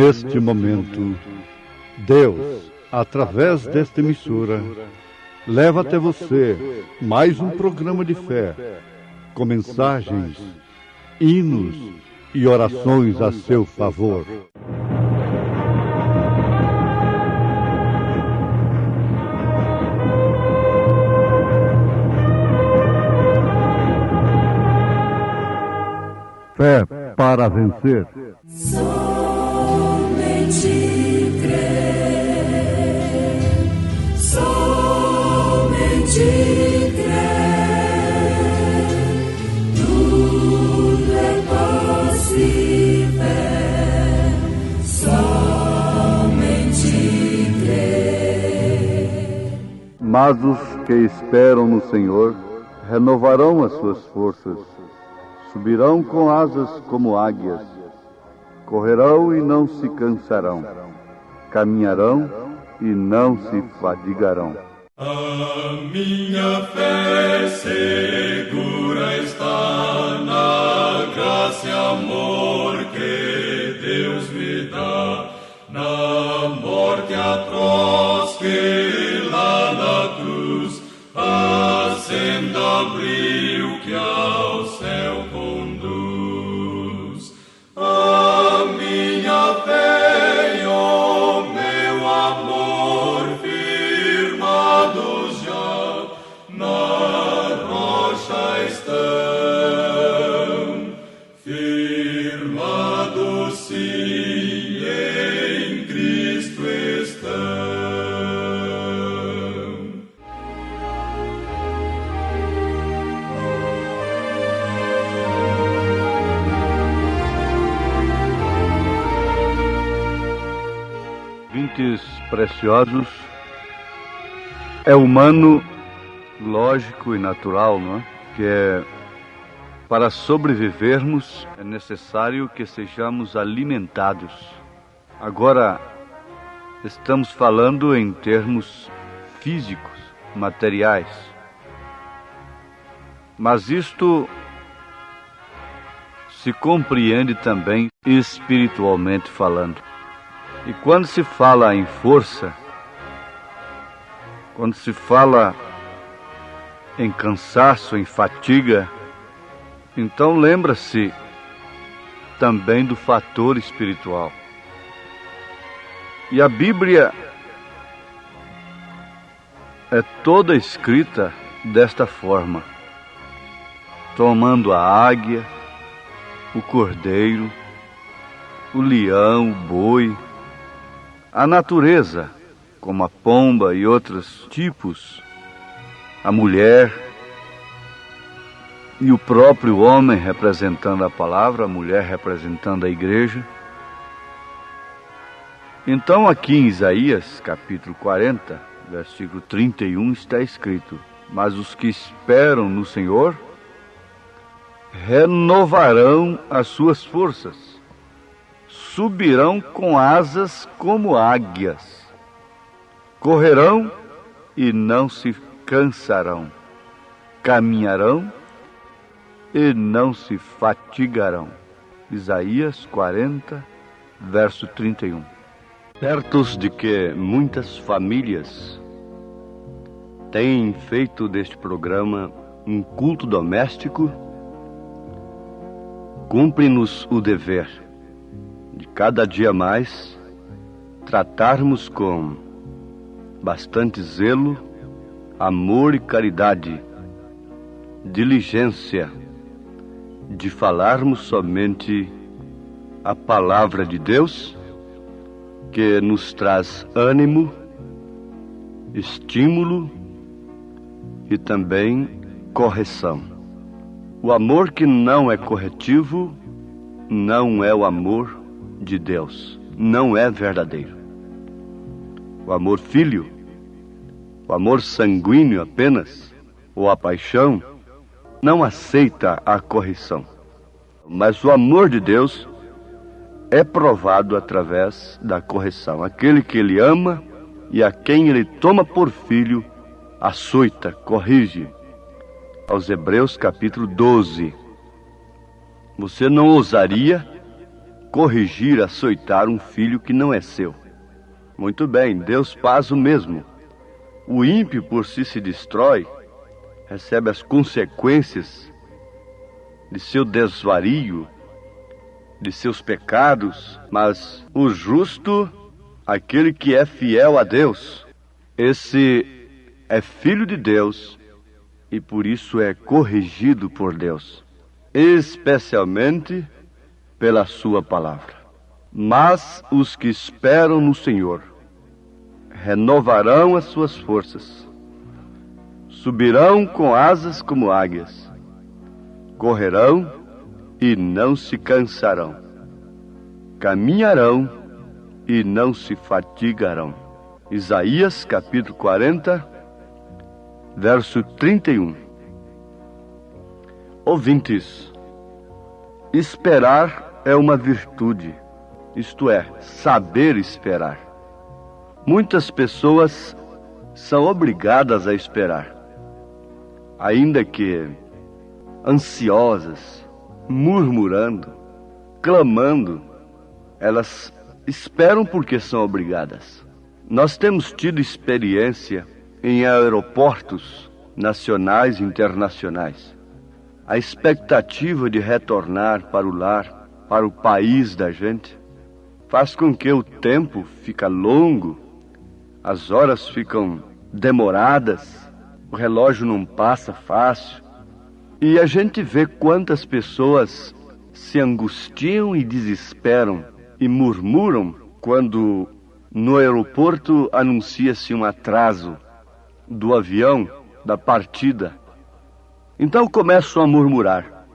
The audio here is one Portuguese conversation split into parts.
neste momento, Deus, através desta emissora, leva até você mais um programa de fé, com mensagens, hinos e orações a seu favor. Fé para vencer. Somente crer, somente crer, tudo é possível, somente crer. Mas os que esperam no Senhor renovarão as suas forças. Subirão com asas como águias, correrão e não se cansarão, caminharão e não se fadigarão. A minha fé segura está na graça e amor que Deus me dá, na morte atroz que lá na cruz a senda abriu que ao céu conduz. A minha fé e o meu amor firmados já na rocha estão, firmados sim em Cristo estão. Ouvintes preciosos, é humano, lógico e natural, não é? Que para sobrevivermos é necessário que sejamos alimentados. Agora, estamos falando em termos físicos, materiais. Mas isto se compreende também espiritualmente falando. E quando se fala em força, quando se fala em cansaço, em fatiga, então lembra-se também do fator espiritual. E a Bíblia é toda escrita desta forma, tomando a águia, o cordeiro, o leão, o boi, a natureza, como a pomba e outros tipos, a mulher e o próprio homem representando a palavra, a mulher representando a igreja. Então aqui em Isaías, capítulo 40, versículo 31, está escrito: mas os que esperam no Senhor renovarão as suas forças, subirão com asas como águias, correrão e não se cansarão, caminharão e não se fatigarão. Isaías 40, verso 31. Certos de que muitas famílias têm feito deste programa um culto doméstico, cumpre-nos o dever de cada dia mais tratarmos com bastante zelo, amor e caridade, diligência, de falarmos somente a palavra de Deus, que nos traz ânimo, estímulo e também correção. O amor que não é corretivo não é o amor de Deus, não é verdadeiro. O amor filho, o amor sanguíneo apenas, ou a paixão, não aceita a correção. Mas o amor de Deus é provado através da correção. Aquele que Ele ama e a quem Ele toma por filho, açoita, corrige. Aos Hebreus capítulo 12. Você não ousaria corrigir, açoitar um filho que não é seu. Muito bem, Deus faz o mesmo. O ímpio por si se destrói, recebe as consequências de seu desvario, de seus pecados, mas o justo, aquele que é fiel a Deus, esse é filho de Deus e por isso é corrigido por Deus, especialmente pela sua palavra. Mas os que esperam no Senhor renovarão as suas forças, subirão com asas como águias, correrão e não se cansarão, caminharão e não se fatigarão. Isaías capítulo 40, verso 31. Ouvintes, esperar é uma virtude, isto é, saber esperar. Muitas pessoas são obrigadas a esperar, ainda que ansiosas, murmurando, clamando, elas esperam porque são obrigadas. Nós temos tido experiência em aeroportos nacionais e internacionais. A expectativa de retornar para o lar, para o país da gente, faz com que o tempo fica longo, as horas ficam demoradas, o relógio não passa fácil. E a gente vê quantas pessoas se angustiam e desesperam e murmuram quando no aeroporto anuncia-se um atraso do avião, da partida. Então começam a murmurar.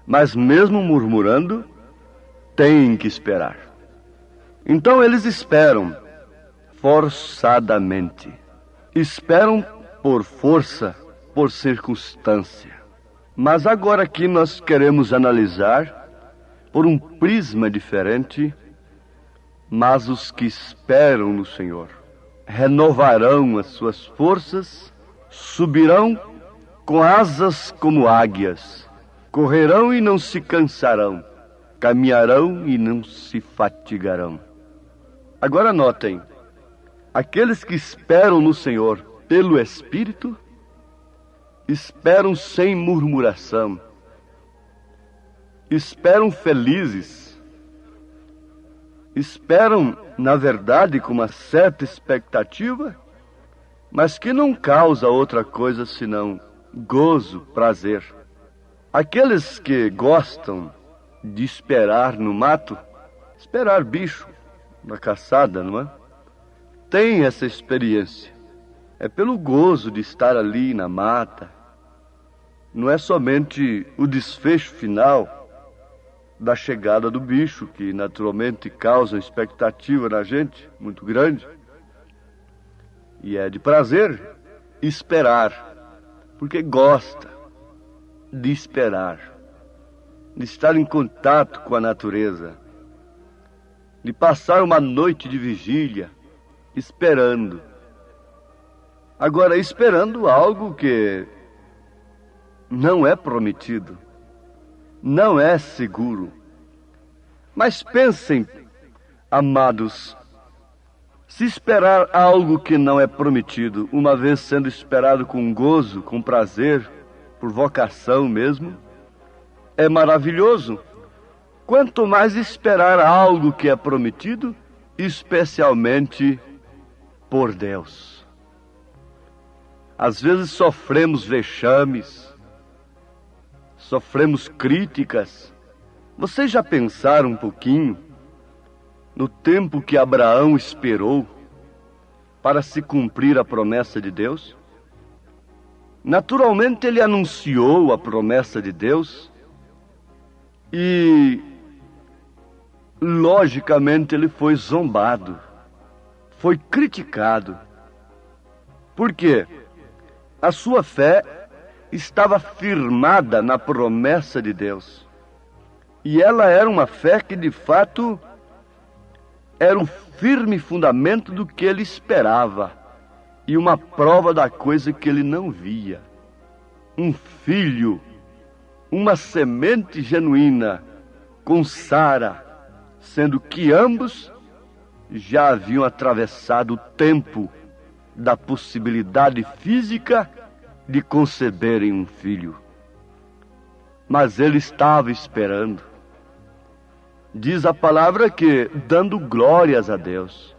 Mas mesmo murmurando, têm que esperar. Então eles esperam forçadamente. Esperam por força, por circunstância. Mas agora aqui nós queremos analisar por um prisma diferente. Mas os que esperam no Senhor renovarão as suas forças, subirão com asas como águias, correrão e não se cansarão, caminharão e não se fatigarão. Agora notem, aqueles que esperam no Senhor pelo Espírito, esperam sem murmuração, esperam felizes, esperam, na verdade, com uma certa expectativa, mas que não causa outra coisa senão gozo, prazer. Aqueles que gostam de esperar no mato, esperar bicho na caçada, não é? Tem essa experiência. É pelo gozo de estar ali na mata. Não é somente o desfecho final da chegada do bicho, que naturalmente causa expectativa na gente, muito grande. E é de prazer esperar, porque gosta de esperar, de estar em contato com a natureza, de passar uma noite de vigília, esperando. Agora, esperando algo que não é prometido, não é seguro. Mas pensem, amados, se esperar algo que não é prometido, uma vez sendo esperado com gozo, com prazer, por vocação mesmo, é maravilhoso. Quanto mais esperar algo que é prometido, especialmente por Deus. Às vezes sofremos vexames, sofremos críticas. Vocês já pensaram um pouquinho no tempo que Abraão esperou para se cumprir a promessa de Deus? Naturalmente ele anunciou a promessa de Deus e, logicamente, ele foi zombado, foi criticado. Por quê? A sua fé estava firmada na promessa de Deus. E ela era uma fé que, de fato, era um firme fundamento do que ele esperava e uma prova da coisa que ele não via. Um filho, uma semente genuína, com Sara, sendo que ambos já haviam atravessado o tempo da possibilidade física de conceberem um filho. Mas ele estava esperando. Diz a palavra que dando glórias a Deus.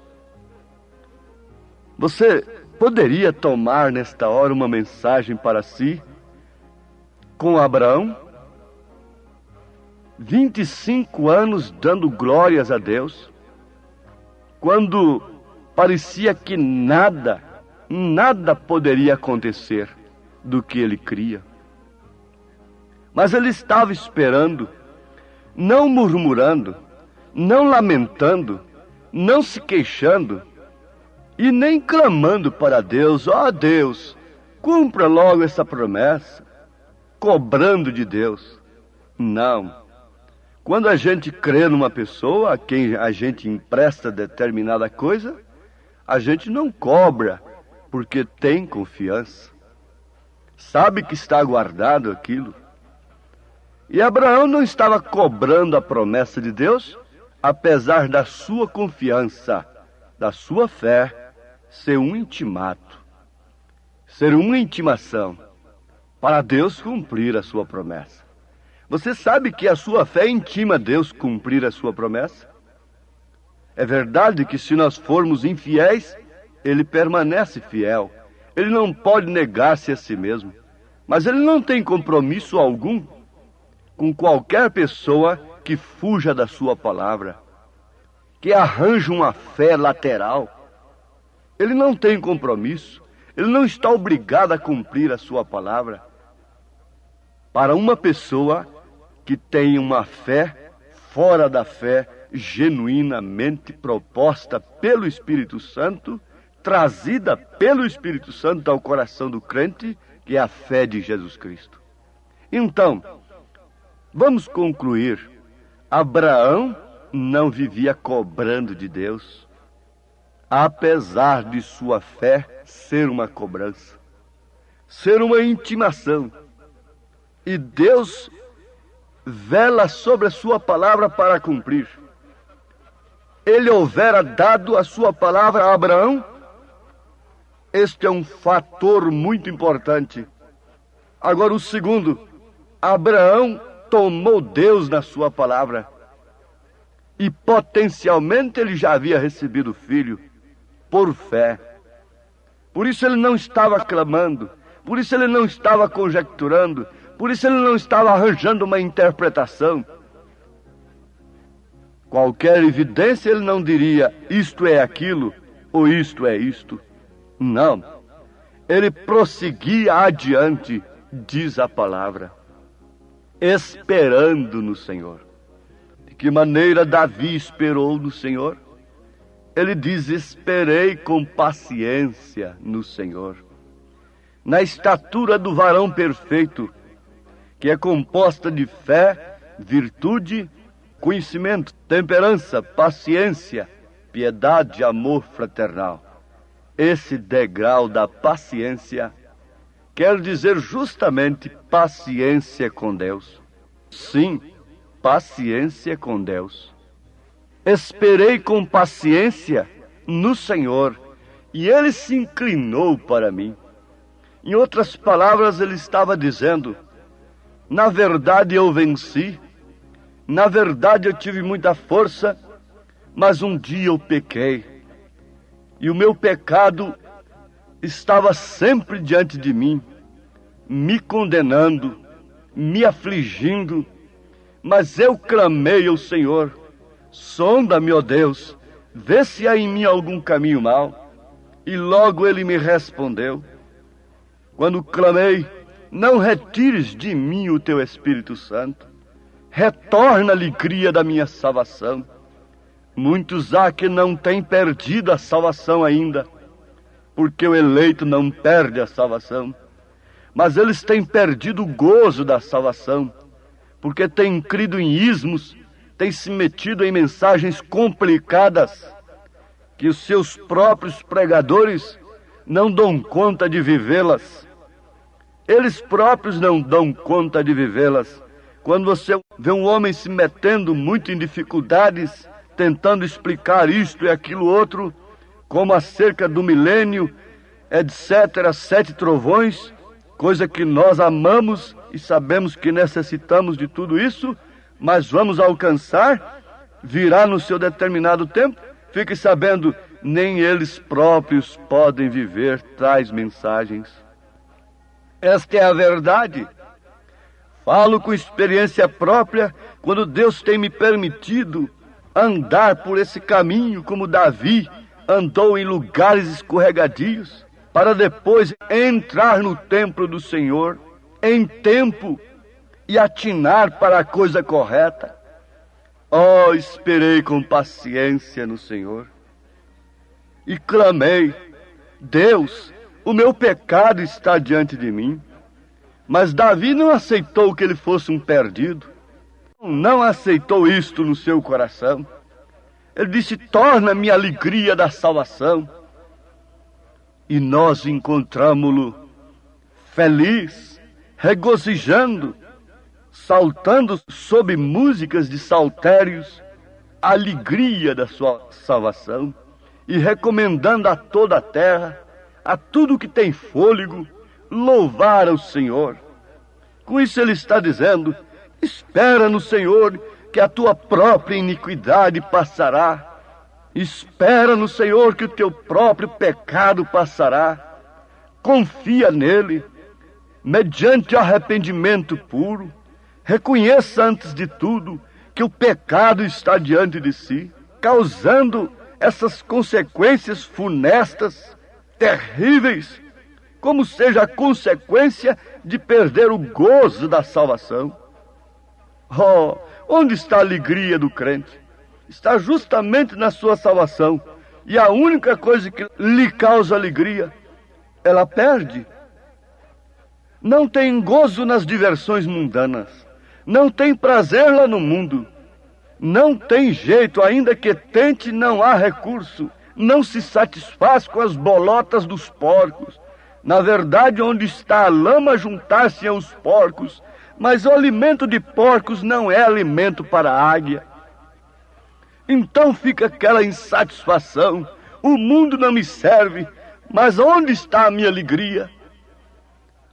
Você poderia tomar nesta hora uma mensagem para si com Abraão? 25 anos dando glórias a Deus, quando parecia que nada poderia acontecer do que ele cria. Mas ele estava esperando, não murmurando, não lamentando, não se queixando e nem clamando para Deus: ó Deus, cumpra logo essa promessa, cobrando de Deus. Não. Quando a gente crê numa pessoa a quem a gente empresta determinada coisa, a gente não cobra, porque tem confiança. Sabe que está guardado aquilo. E Abraão não estava cobrando a promessa de Deus, apesar da sua confiança, da sua fé, ser um intimato, ser uma intimação, para Deus cumprir a sua promessa. Você sabe que a sua fé intima Deus cumprir a sua promessa? É verdade que se nós formos infiéis, Ele permanece fiel. Ele não pode negar-se a si mesmo. Mas Ele não tem compromisso algum com qualquer pessoa que fuja da sua palavra, que arranje uma fé lateral. Ele não tem compromisso. Ele não está obrigado a cumprir a sua palavra. Para uma pessoa que tem uma fé fora da fé genuinamente proposta pelo Espírito Santo, trazida pelo Espírito Santo ao coração do crente, que é a fé de Jesus Cristo. Então, vamos concluir. Abraão não vivia cobrando de Deus, apesar de sua fé ser uma cobrança, ser uma intimação. E Deus vela sobre a sua palavra para cumprir. Ele houvera dado a sua palavra a Abraão. Este é um fator muito importante. Agora, o segundo, Abraão tomou Deus na sua palavra. E potencialmente ele já havia recebido o filho por fé. Por isso ele não estava clamando, por isso ele não estava conjecturando, por isso ele não estava arranjando uma interpretação. Qualquer evidência ele não diria: isto é aquilo, ou isto é isto. Não. Ele prosseguia adiante, diz a palavra, esperando no Senhor. De que maneira Davi esperou no Senhor? Ele diz: esperei com paciência no Senhor. Na estatura do varão perfeito, que é composta de fé, virtude, conhecimento, temperança, paciência, piedade, amor fraternal. Esse degrau da paciência quer dizer justamente paciência com Deus. Sim, paciência com Deus. Esperei com paciência no Senhor, e Ele se inclinou para mim. Em outras palavras, Ele estava dizendo: na verdade eu venci, na verdade eu tive muita força, mas um dia eu pequei. E o meu pecado estava sempre diante de mim, me condenando, me afligindo. Mas eu clamei ao Senhor: sonda-me, ó Deus, vê se há em mim algum caminho mau. E logo Ele me respondeu. Quando clamei: não retires de mim o teu Espírito Santo, retorna a alegria da minha salvação. Muitos há que não têm perdido a salvação ainda, porque o eleito não perde a salvação, mas eles têm perdido o gozo da salvação, porque têm crido em ismos, têm se metido em mensagens complicadas, que os seus próprios pregadores não dão conta de vivê-las. Eles próprios não dão conta de vivê-las. Quando você vê um homem se metendo muito em dificuldades, tentando explicar isto e aquilo outro, como acerca do milênio, etc., 7 trovões, coisa que nós amamos e sabemos que necessitamos de tudo isso, mas vamos alcançar, virá no seu determinado tempo. Fique sabendo, nem eles próprios podem viver tais mensagens. Esta é a verdade. Falo com experiência própria, quando Deus tem me permitido andar por esse caminho como Davi andou em lugares escorregadios, para depois entrar no templo do Senhor em tempo e atinar para a coisa correta. Oh, esperei com paciência no Senhor e clamei: Deus, o meu pecado está diante de mim. Mas Davi não aceitou que ele fosse um perdido. Não aceitou isto no seu coração. Ele disse: torna-me a alegria da salvação. E nós encontramo-lo feliz, regozijando, saltando sob músicas de saltérios, a alegria da sua salvação, e recomendando a toda a terra, a tudo que tem fôlego, louvar ao Senhor. Com isso ele está dizendo: espera no Senhor, que a tua própria iniquidade passará. Espera no Senhor, que o teu próprio pecado passará. Confia nele, mediante arrependimento puro. Reconheça antes de tudo que o pecado está diante de si, causando essas consequências funestas, terríveis, como seja a consequência de perder o gozo da salvação. Oh, onde está a alegria do crente? Está justamente na sua salvação. E a única coisa que lhe causa alegria, ela perde. Não tem gozo nas diversões mundanas. Não tem prazer lá no mundo. Não tem jeito, ainda que tente, não há recurso. Não se satisfaz com as bolotas dos porcos. Na verdade, onde está a lama, juntar-se aos porcos. Mas o alimento de porcos não é alimento para a águia. Então fica aquela insatisfação. O mundo não me serve, mas onde está a minha alegria?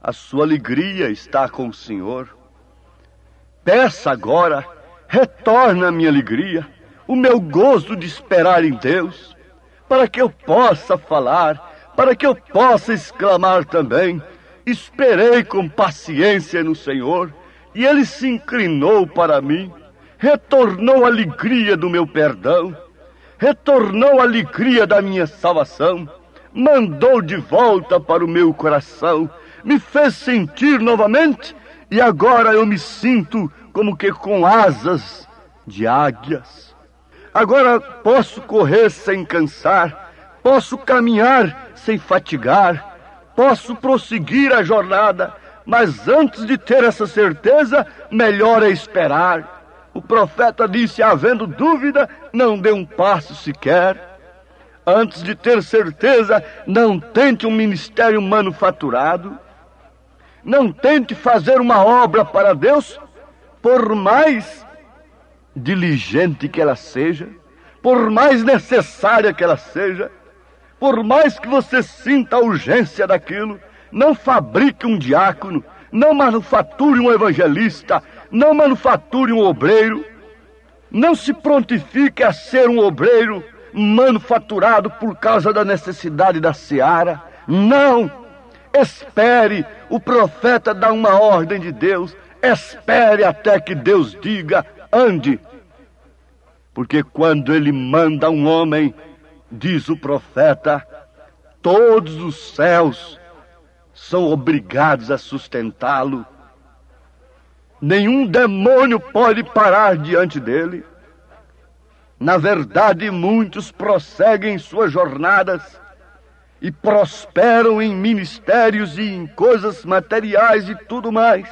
A sua alegria está com o Senhor. Peça agora, retorna a minha alegria, o meu gozo de esperar em Deus, para que eu possa falar, para que eu possa exclamar também: esperei com paciência no Senhor, e Ele se inclinou para mim, retornou a alegria do meu perdão, retornou a alegria da minha salvação, mandou de volta para o meu coração, me fez sentir novamente, e agora eu me sinto como que com asas de águias. Agora posso correr sem cansar, posso caminhar sem fatigar, posso prosseguir a jornada, mas antes de ter essa certeza, melhor é esperar. O profeta disse: havendo dúvida, não dê um passo sequer. Antes de ter certeza, não tente um ministério manufaturado. Não tente fazer uma obra para Deus, por mais diligente que ela seja, por mais necessária que ela seja, por mais que você sinta a urgência daquilo. Não fabrique um diácono, não manufature um evangelista, não manufature um obreiro, não se prontifique a ser um obreiro manufaturado por causa da necessidade da seara. Não! Espere, o profeta dá uma ordem de Deus, espere até que Deus diga: ande. Porque quando ele manda um homem, diz o profeta, todos os céus são obrigados a sustentá-lo. Nenhum demônio pode parar diante dele. Na verdade, muitos prosseguem suas jornadas e prosperam em ministérios e em coisas materiais e tudo mais.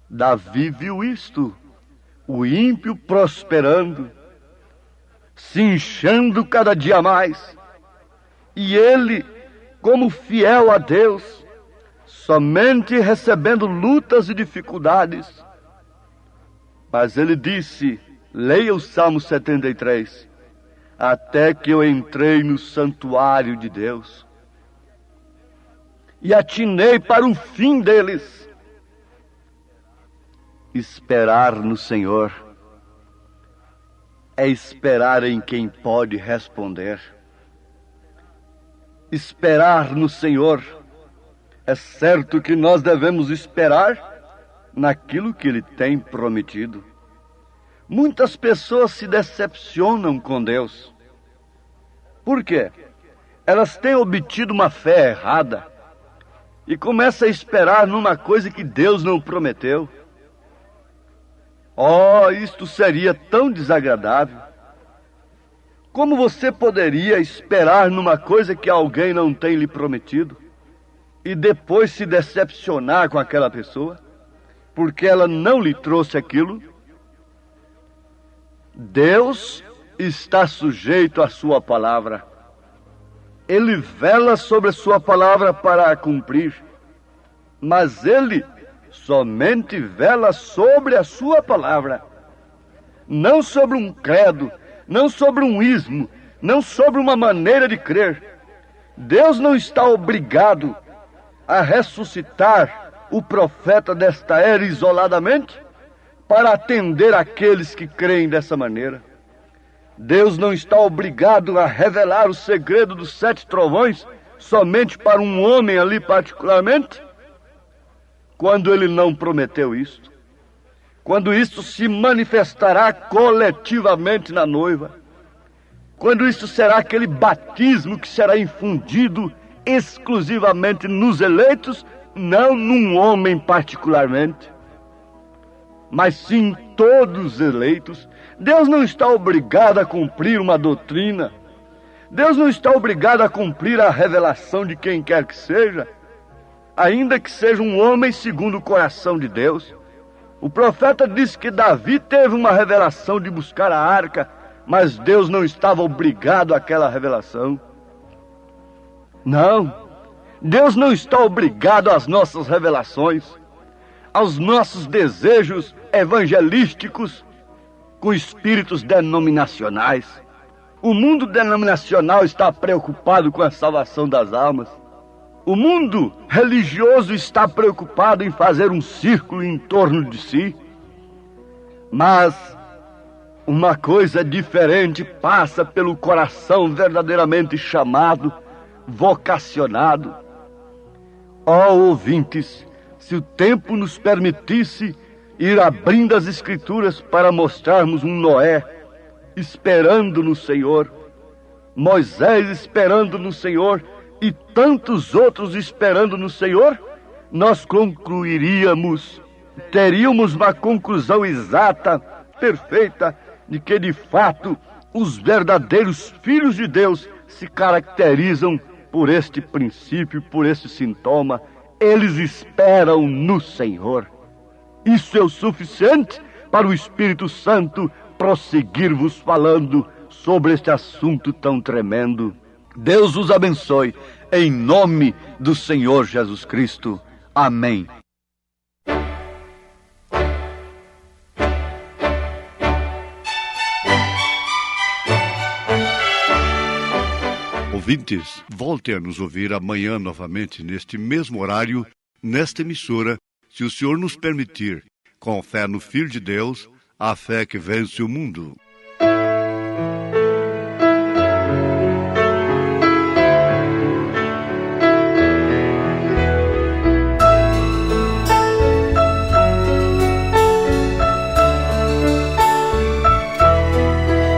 Davi viu isto, o ímpio prosperando, se inchando cada dia mais, e ele, como fiel a Deus, somente recebendo lutas e dificuldades, Mas ele disse, leia o Salmo 73, até que eu entrei no santuário de Deus e atinei para o fim deles. Esperar no Senhor é esperar em quem pode responder. Esperar no Senhor é certo que nós devemos esperar naquilo que Ele tem prometido. Muitas pessoas se decepcionam com Deus. Por quê? Elas têm obtido uma fé errada e começam a esperar numa coisa que Deus não prometeu. Oh, isto seria tão desagradável. Como você poderia esperar numa coisa que alguém não tem lhe prometido e depois se decepcionar com aquela pessoa, porque ela não lhe trouxe aquilo? Deus está sujeito à sua palavra. Ele vela sobre a sua palavra para a cumprir, mas Ele somente vela sobre a sua palavra, não sobre um credo, não sobre um ismo, não sobre uma maneira de crer. Deus não está obrigado a ressuscitar o profeta desta era isoladamente para atender aqueles que creem dessa maneira. Deus não está obrigado a revelar o segredo dos 7 trovões somente para um homem ali particularmente, quando Ele não prometeu isto. Quando isto se manifestará coletivamente na noiva, quando isto será aquele batismo que será infundido exclusivamente nos eleitos, não num homem particularmente, mas sim todos os eleitos. Deus não está obrigado a cumprir uma doutrina. Deus não está obrigado a cumprir a revelação de quem quer que seja, ainda que seja um homem segundo o coração de Deus. O profeta disse que Davi teve uma revelação de buscar a arca, mas Deus não estava obrigado àquela revelação. Não, Deus não está obrigado às nossas revelações, aos nossos desejos evangelísticos com espíritos denominacionais. O mundo denominacional está preocupado com a salvação das almas. O mundo religioso está preocupado em fazer um círculo em torno de si. Mas uma coisa diferente passa pelo coração verdadeiramente chamado, vocacionado. Ó ouvintes, se o tempo nos permitisse ir abrindo as Escrituras para mostrarmos um Noé esperando no Senhor, Moisés esperando no Senhor e tantos outros esperando no Senhor, nós concluiríamos, teríamos uma conclusão exata, perfeita, de que de fato os verdadeiros filhos de Deus se caracterizam por este princípio, por este sintoma. Eles esperam no Senhor. Isso é o suficiente para o Espírito Santo prosseguir-vos falando sobre este assunto tão tremendo. Deus os abençoe, em nome do Senhor Jesus Cristo. Amém. Ouvintes, voltem a nos ouvir amanhã novamente, neste mesmo horário, nesta emissora, se o Senhor nos permitir, com fé no Filho de Deus, a fé que vence o mundo.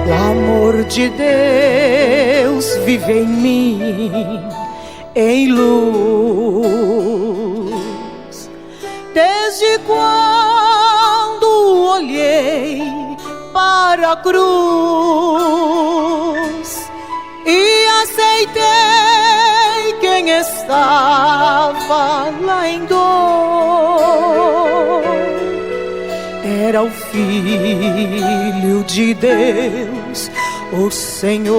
O amor de Deus vive em mim, em luz. Desde quando olhei para a cruz e aceitei quem estava lá em dor, era o Filho de Deus, o Senhor.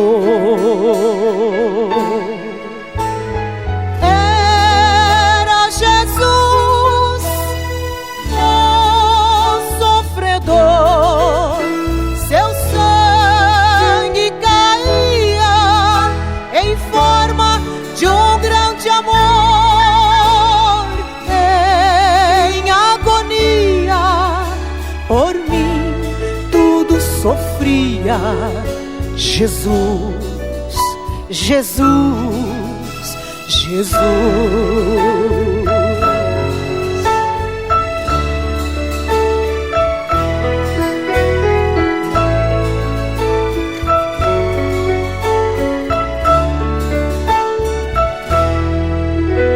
Era Jesus, o sofredor, Maria. Jesus, Jesus, Jesus.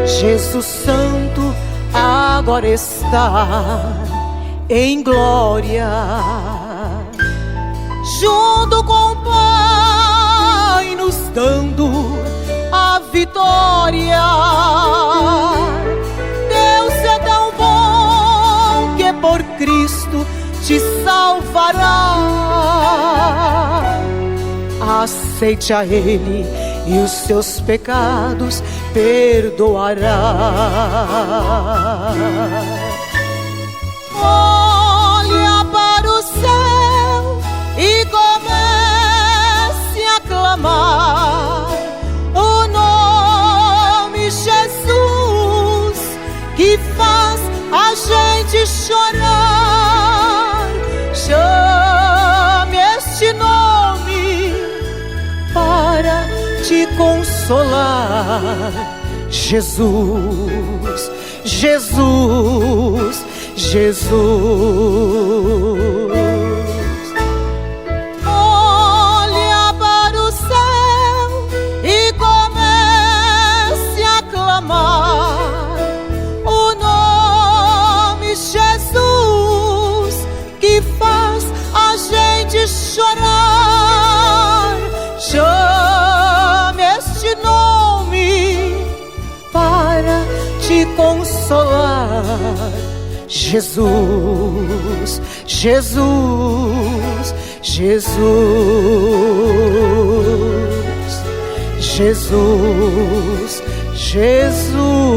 Jesus Santo agora está em glória, junto com o Pai, nos dando a vitória. Deus é tão bom que por Cristo te salvará. Aceite a Ele e os seus pecados perdoará. Olha para o céu e comece a clamar o nome Jesus, que faz a gente chorar. Chame este nome para te consolar. Jesus, Jesus, Jesus. Olha para o céu e comece a clamar o nome Jesus, que faz a gente chorar. Chame este nome para te consolar. Jesus, Jesus, Jesus, Jesus, Jesus.